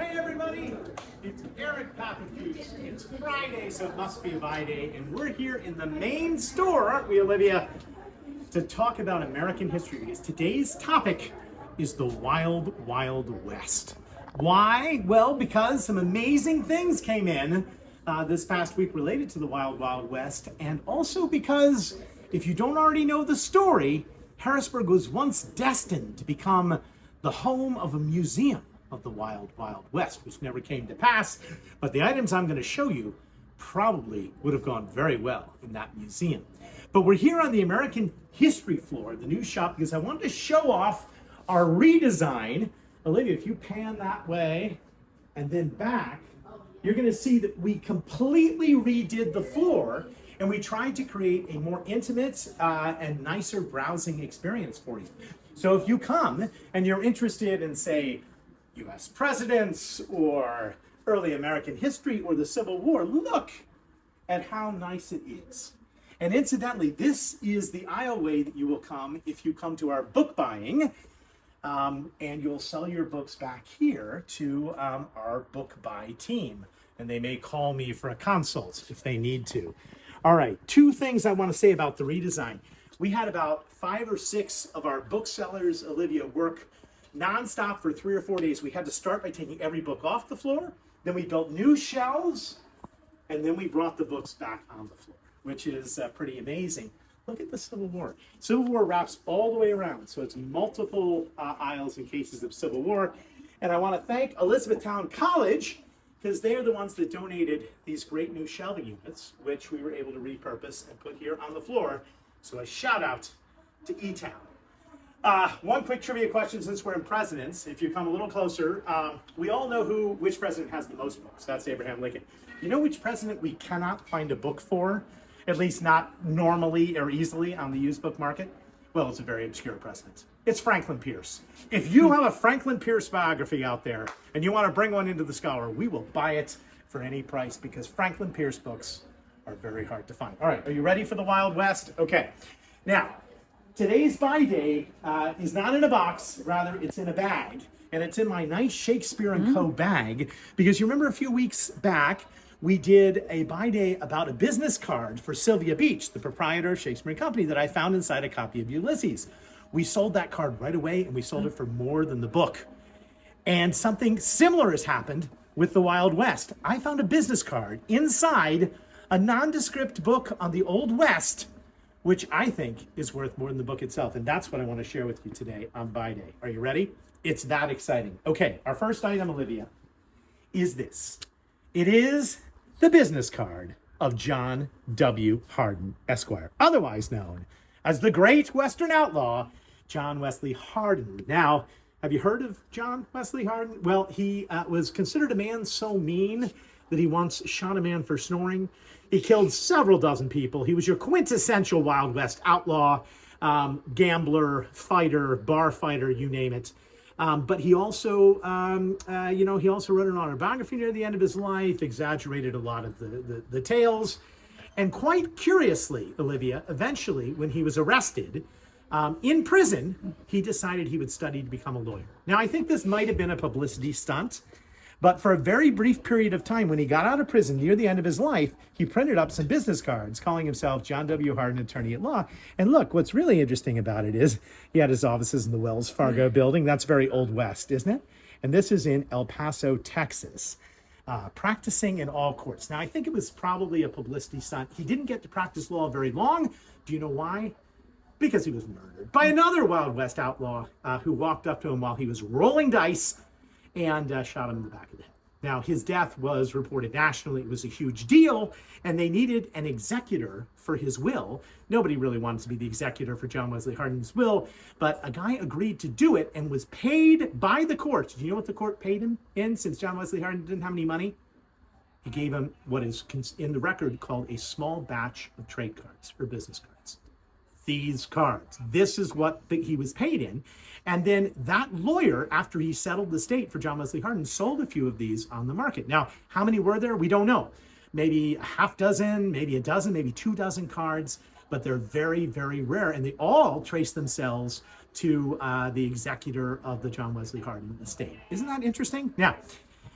Hey everybody, it's Eric Papafuse. It's Friday, so it must be my day, and we're here in the main store, aren't we, Olivia, to talk about American history, because today's topic is the Wild, Wild West. Why? Well, because some amazing things came in this past week related to the Wild, Wild West, and also because, if you don't already know the story, Harrisburg was once destined to become the home of a museum of the Wild, Wild West, which never came to pass, but the items I'm going to show you probably would have gone very well in that museum. But we're here on the American history floor, the new shop, because I wanted to show off our redesign. Olivia, if you pan that way and then back, you're going to see that we completely redid the floor, and we tried to create a more intimate and nicer browsing experience for you. So if you come and you're interested in, say, US presidents or early American history or the Civil War, look at how nice it is. And incidentally, this is the aisleway that you will come if you come to our book buying, and you'll sell your books back here to our book buy team. And they may call me for a consult if they need to. All right, two things I want to say about the redesign. We had about 5 or 6 of our booksellers, Olivia, work nonstop for 3 or 4 days. We had to start by taking every book off the floor, then we built new shelves, and then we brought the books back on the floor, which is pretty amazing. Look at the Civil War. Civil War wraps all the way around, so it's multiple aisles in cases of Civil War. And I want to thank Elizabethtown College, because they're the ones that donated these great new shelving units, which we were able to repurpose and put here on the floor. So a shout out to E-Town. One quick trivia question since we're in presidents. If you come a little closer, we all know which president has the most books. That's Abraham Lincoln. You know which president we cannot find a book for? At least not normally or easily on the used book market? Well, it's a very obscure president. It's Franklin Pierce. If you have a Franklin Pierce biography out there and you want to bring one into the Scholar, we will buy it for any price, because Franklin Pierce books are very hard to find. All right, are you ready for the Wild West? Okay. Now, today's buy day is not in a box, rather it's in a bag. And it's in my nice Shakespeare & Co. bag, because you remember a few weeks back, we did a buy day about a business card for Sylvia Beach, the proprietor of Shakespeare & Company, that I found inside a copy of Ulysses. We sold that card right away, and we sold it for more than the book. And something similar has happened with the Wild West. I found a business card inside a nondescript book on the Old West, which I think is worth more than the book itself. And that's what I want to share with you today on buy day. Are you ready? It's that exciting. Okay, our first item, Olivia, is this. It is the business card of John W. Hardin, Esquire, otherwise known as the great Western outlaw, John Wesley Hardin. Now, have you heard of John Wesley Hardin? Well, he was considered a man so mean that he once shot a man for snoring. He killed several dozen people. He was your quintessential Wild West outlaw, gambler, fighter, bar fighter, you name it. But he also, he also wrote an autobiography near the end of his life, exaggerated a lot of the tales. And quite curiously, Olivia, eventually, when he was arrested in prison, he decided he would study to become a lawyer. Now, I think this might have been a publicity stunt, but for a very brief period of time, when he got out of prison near the end of his life, he printed up some business cards calling himself John W. Hardin, attorney at law. And look, what's really interesting about it is he had his offices in the Wells Fargo building. That's very Old West, isn't it? And this is in El Paso, Texas, practicing in all courts. Now, I think it was probably a publicity stunt. He didn't get to practice law very long. Do you know why? Because he was murdered by another Wild West outlaw who walked up to him while he was rolling dice and shot him in the back of the head. Now, his death was reported nationally. It was a huge deal, and they needed an executor for his will. Nobody really wanted to be the executor for John Wesley Hardin's will, but a guy agreed to do it and was paid by the court. Do you know what the court paid him in, since John Wesley Hardin didn't have any money? He gave him what is in the record called a small batch of trade cards or business cards. These cards. This is what he was paid in. And then that lawyer, after he settled the state for John Wesley Hardin, sold a few of these on the market. Now, how many were there? We don't know. Maybe a half dozen, maybe a dozen, maybe 2 dozen cards, but they're very, very rare. And they all trace themselves to the executor of the John Wesley Hardin estate. Isn't that interesting? Now,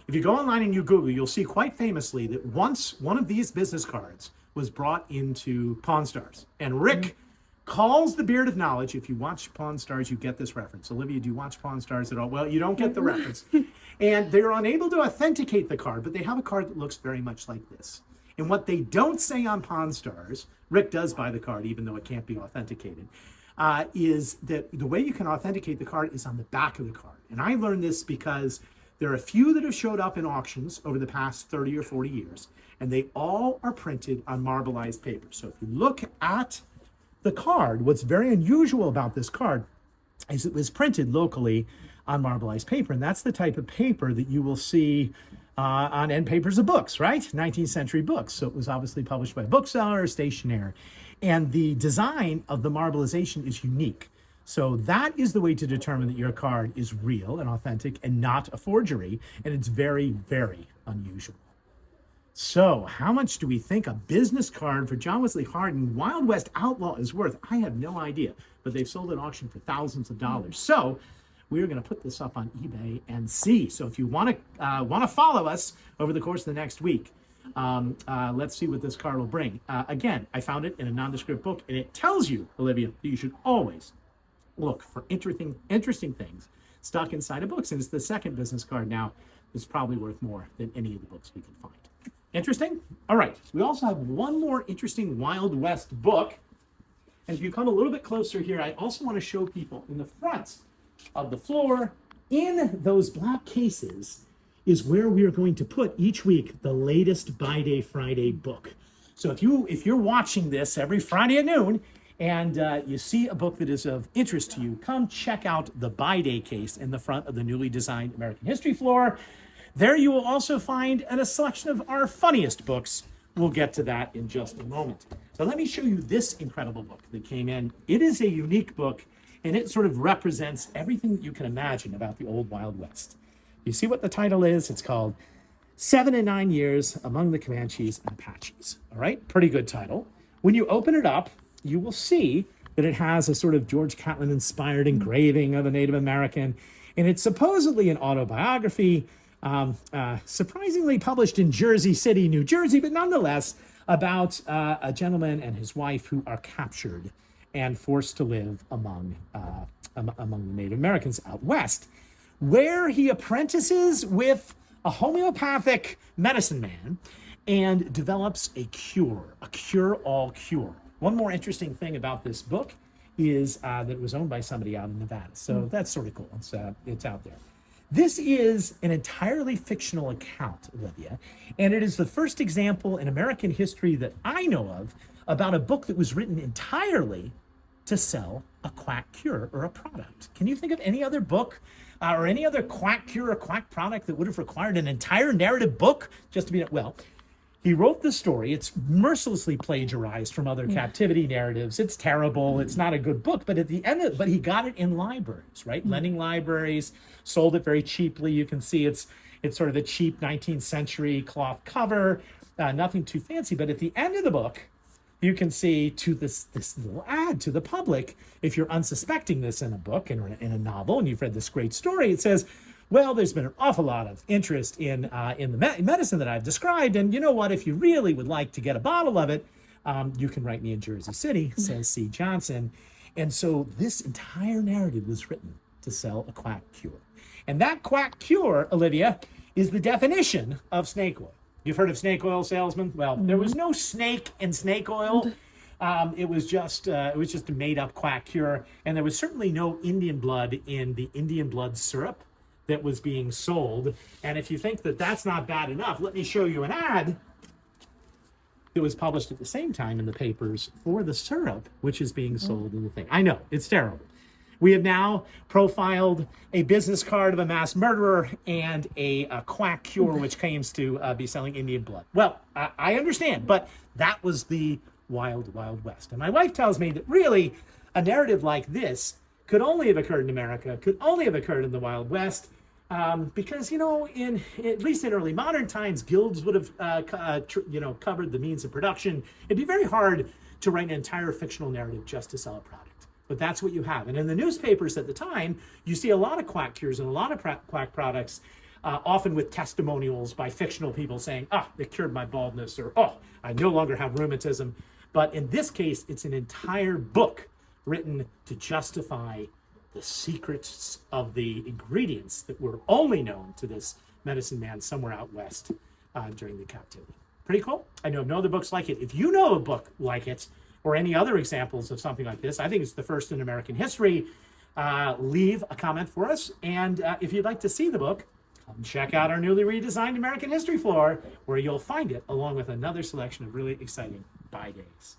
If you go online and you Google, you'll see quite famously that once one of these business cards was brought into Pawn Stars. And Rick calls the Beard of Knowledge. If you watch Pawn Stars, you get this reference. Olivia, do you watch Pawn Stars at all? Well, you don't get the reference. And they're unable to authenticate the card, but they have a card that looks very much like this. And what they don't say on Pawn Stars, Rick does buy the card, even though it can't be authenticated, is that the way you can authenticate the card is on the back of the card. And I learned this because there are a few that have showed up in auctions over the past 30 or 40 years, and they all are printed on marbleized paper. So if you look at the card, what's very unusual about this card is it was printed locally on marbleized paper, and that's the type of paper that you will see on end papers of books, right? 19th century books. So it was obviously published by a bookseller or stationery. And the design of the marbleization is unique. So that is the way to determine that your card is real and authentic and not a forgery. And it's very, very unusual. So how much do we think a business card for John Wesley Hardin, Wild West Outlaw, is worth? I have no idea, but they've sold at auction for thousands of dollars. So we're going to put this up on eBay and see. So if you want to follow us over the course of the next week, let's see what this card will bring. Again, I found it in a nondescript book, and it tells you, Olivia, that you should always look for interesting things stuck inside of books. And it's the second business card now that's probably worth more than any of the books we can find. Interesting? All right. So we also have one more interesting Wild West book. And if you come a little bit closer here, I also want to show people in the front of the floor, in those black cases, is where we are going to put each week the latest Buy Day Friday book. So if you're watching this every Friday at noon and you see a book that is of interest to you, come check out the Buy Day case in the front of the newly designed American history floor. There you will also find a selection of our funniest books. We'll get to that in just a moment. So let me show you this incredible book that came in. It is a unique book, and it sort of represents everything that you can imagine about the old Wild West. You see what the title is? It's called 7 and 9 Years Among the Comanches and Apaches. All right, pretty good title. When you open it up, you will see that it has a sort of George Catlin-inspired engraving of a Native American, and it's supposedly an autobiography, surprisingly published in Jersey City, New Jersey, but nonetheless about a gentleman and his wife who are captured and forced to live among the Native Americans out west, where he apprentices with a homeopathic medicine man and develops a cure-all cure. One more interesting thing about this book is that it was owned by somebody out in Nevada. So that's sort of cool. It's out there. This is an entirely fictional account, Olivia, and it is the first example in American history that I know of about a book that was written entirely to sell a quack cure or a product. Can you think of any other book or any other quack cure or quack product that would have required an entire narrative book just to be, well, he wrote the story. It's mercilessly plagiarized from other captivity narratives. It's terrible. It's not a good book. But at the end of it, but he got it in libraries, right? Lending libraries, sold it very cheaply. You can see it's sort of a cheap 19th century cloth cover, nothing too fancy. But at the end of the book, you can see to this little ad to the public, if you're unsuspecting this in a book, in a novel, and you've read this great story, it says, well, there's been an awful lot of interest in the medicine that I've described, and you know what? If you really would like to get a bottle of it, you can write me in Jersey City, says C. Johnson. And so this entire narrative was written to sell a quack cure. And that quack cure, Olivia, is the definition of snake oil. You've heard of snake oil salesman? Well, there was no snake in snake oil. It was just a made-up quack cure, and there was certainly no Indian blood in the Indian blood syrup that was being sold. And if you think that that's not bad enough, let me show you an ad that was published at the same time in the papers for the syrup, which is being sold in the thing. I know, it's terrible. We have now profiled a business card of a mass murderer and a quack cure, which claims to be selling Indian blood. Well, I understand, but that was the wild, wild west. And my wife tells me that really a narrative like this could only have occurred in America, could only have occurred in the Wild West, because, you know, at least in early modern times, guilds would have, covered the means of production. It'd be very hard to write an entire fictional narrative just to sell a product. But that's what you have. And in the newspapers at the time, you see a lot of quack cures and a lot of quack products often with testimonials by fictional people saying, it cured my baldness, or, I no longer have rheumatism. But in this case, it's an entire book written to justify the secrets of the ingredients that were only known to this medicine man somewhere out west during the captivity. Pretty cool. I know of no other books like it. If you know a book like it, or any other examples of something like this, I think it's the first in American history. Leave a comment for us. And if you'd like to see the book, come check out our newly redesigned American History floor, where you'll find it along with another selection of really exciting buy days.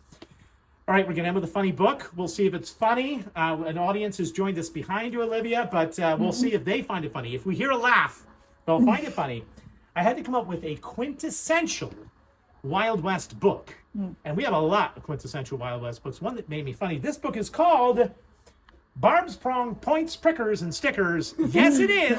All right, we're going to end with a funny book. We'll see if it's funny. An audience has joined us behind you, Olivia, but we'll see if they find it funny. If we hear a laugh, they'll find it funny. I had to come up with a quintessential Wild West book. And we have a lot of quintessential Wild West books. One that made me funny. This book is called Barb's Prong Points, Prickers, and Stickers. Yes, it is.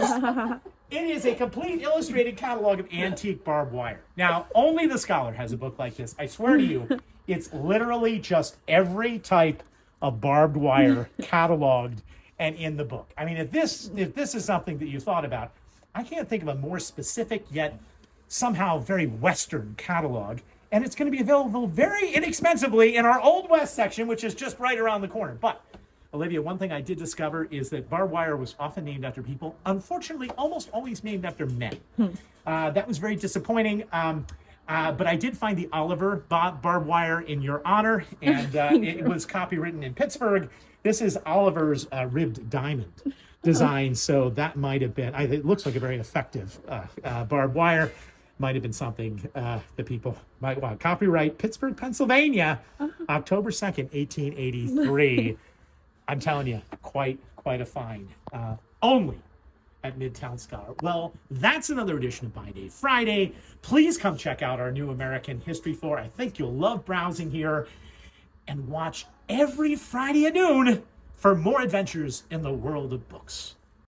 It is a complete illustrated catalog of antique barbed wire. Now, only the scholar has a book like this. I swear to you, it's literally just every type of barbed wire cataloged and in the book. I mean, if this is something that you thought about, I can't think of a more specific yet somehow very Western catalog. And it's going to be available very inexpensively in our Old West section, which is just right around the corner. But Olivia, one thing I did discover is that barbed wire was often named after people, unfortunately, almost always named after men. That was very disappointing. But I did find the Oliver barbed wire in your honor, and it was copywritten in Pittsburgh. This is Oliver's ribbed diamond design, so that might have been, it looks like a very effective barbed wire. Might have been something that people might want. Copyright Pittsburgh, Pennsylvania, October 2nd, 1883. I'm telling you, quite a find. Only at Midtown Scholar. Well, that's another edition of Buy Day Friday. Please come check out our new American History floor. I think you'll love browsing here. And watch every Friday at noon for more adventures in the world of books.